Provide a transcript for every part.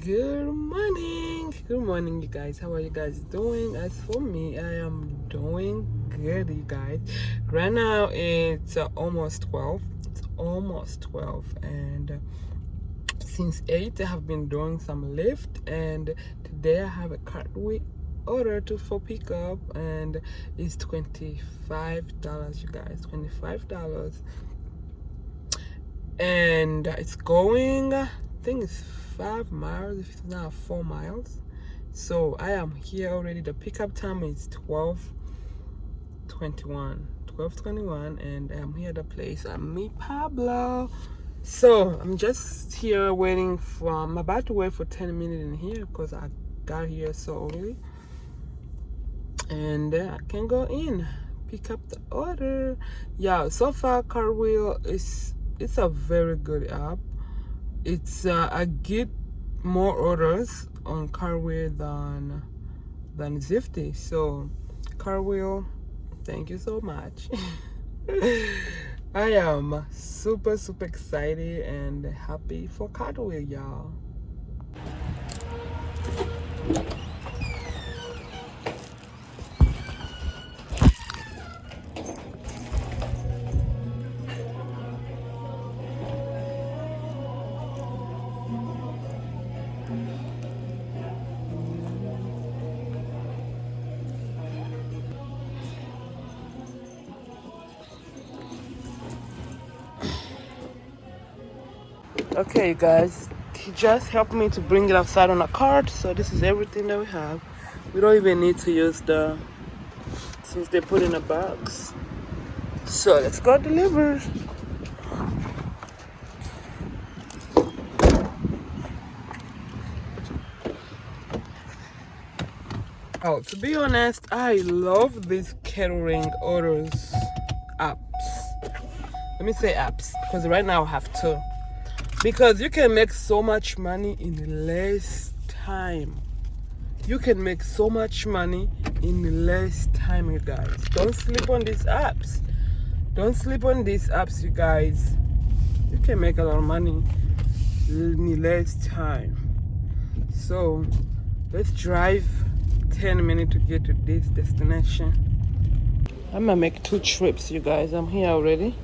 Good morning, you guys. How are you guys doing? As for me, I am doing good, you guys. Right now it's almost 12. It's almost 12, and since 8 I have been doing some lift, and today I have a cartwheel order for pickup, and it's $25, you guys. $25, and it's going, I think it's 5 miles, if it's not 4 miles. So I am here already. The pickup time is 12:21, and I'm here at the place. I'm me, Pablo. So I'm just here waiting for, I'm about to wait for 10 minutes in here because I got here so early, and I can go in, pick up the order. Yeah, so far Cartwheel it's a very good app. It's I get more orders on Cartwheel than Zifty. So Cartwheel, thank you so much. I am super excited and happy for Cartwheel, y'all. Okay, you guys, he just helped me to bring it outside on a cart. So this is everything that we have. We don't even need to use since they put in a box. So let's go deliver. Oh, to be honest, I love these catering orders apps. Let me say apps, because right now I have two. Because you can make so much money in less time. You can make so much money in less time, you guys. Don't sleep on these apps. Don't sleep on these apps, you guys. You can make a lot of money in less time. So let's drive 10 minutes to get to this destination. I'm gonna make 2 trips, you guys. I'm here already.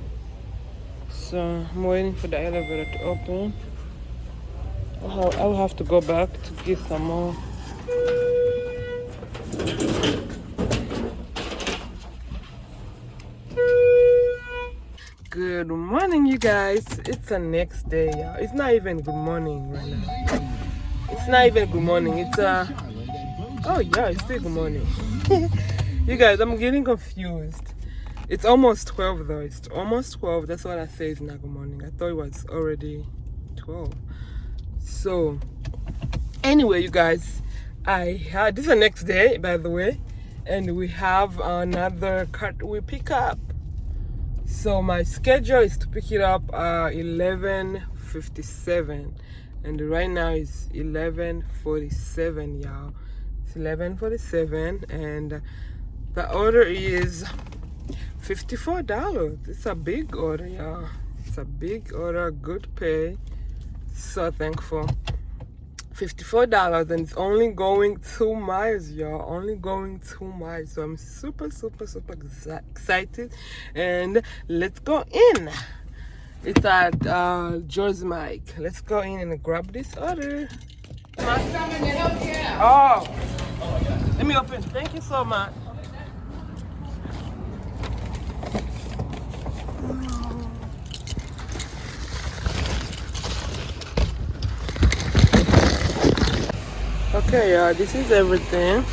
So I'm waiting for the elevator to open. I'll have to go back to get some more. Good morning, you guys. It's the next day, y'all. It's not even good morning right now. It's not even good morning. It's oh yeah, it's still good morning. You guys, I'm getting confused. It's almost 12 though. It's almost 12. That's what I say. It's not good morning. I thought it was already 12. So anyway, you guys, this is the next day, by the way, and we have another Cartwheel pickup. So my schedule is to pick it up 11:57, and right now it's 11:47, y'all. It's 11:47, and the order is $54. It's a big order, y'all. It's a big order, good pay. So thankful. $54, and it's only going 2 miles, y'all. Only going 2 miles. So I'm super excited, and let's go in. It's at George Mike. Let's go in and grab this order. Oh, let me open. Thank you so much. Okay, y'all, this is everything.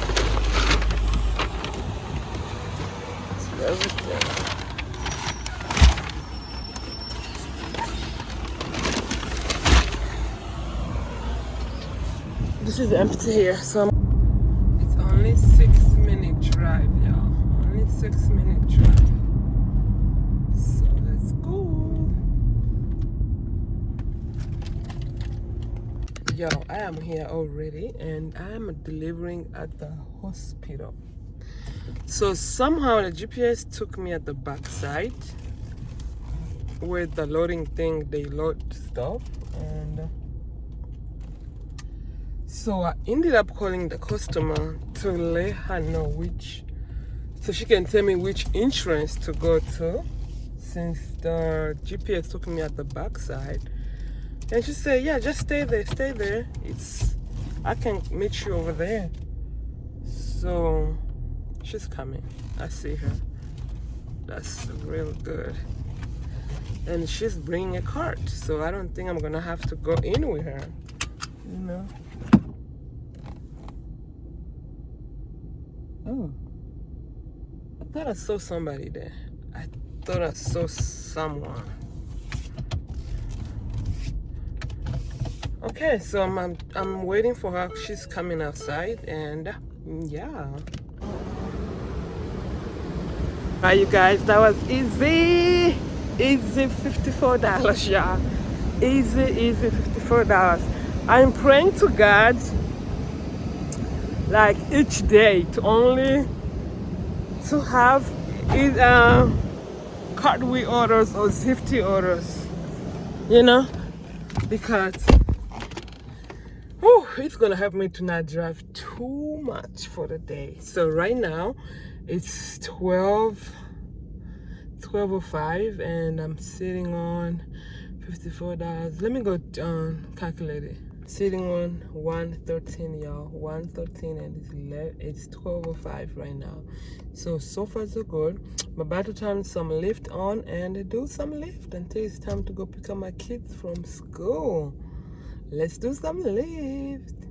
This is empty here, so it's only 6-minute drive, y'all. Only 6-minute drive. So let's go. Yo, I am here already, and I am delivering at the hospital. So somehow the GPS took me at the back side with the loading thing. They load stuff, and So I ended up calling the customer to let her know so she can tell me which insurance to go to, since the GPS took me at the backside. And she said, yeah, just stay there. I can meet you over there. So she's coming. I see her. That's real good. And she's bringing a cart, so I don't think I'm gonna have to go in with her, you know. Oh, I thought I saw somebody there. I thought I saw someone. Okay, so I'm waiting for her. She's coming outside, and yeah. Alright, you guys, that was easy $54, yeah. Easy $54. I'm praying to God like each day to have Cartwheel orders or Zifty orders, you know, because it's gonna help me to not drive too much for the day. So right now it's 12:05 and I'm sitting on $54. Let me go calculate it. Sitting on 113, y'all. 113, and it's 12:05 right now. So far so good. I'm about to turn some lift on and do some lift until it's time to go pick up my kids from school. Let's do some lift.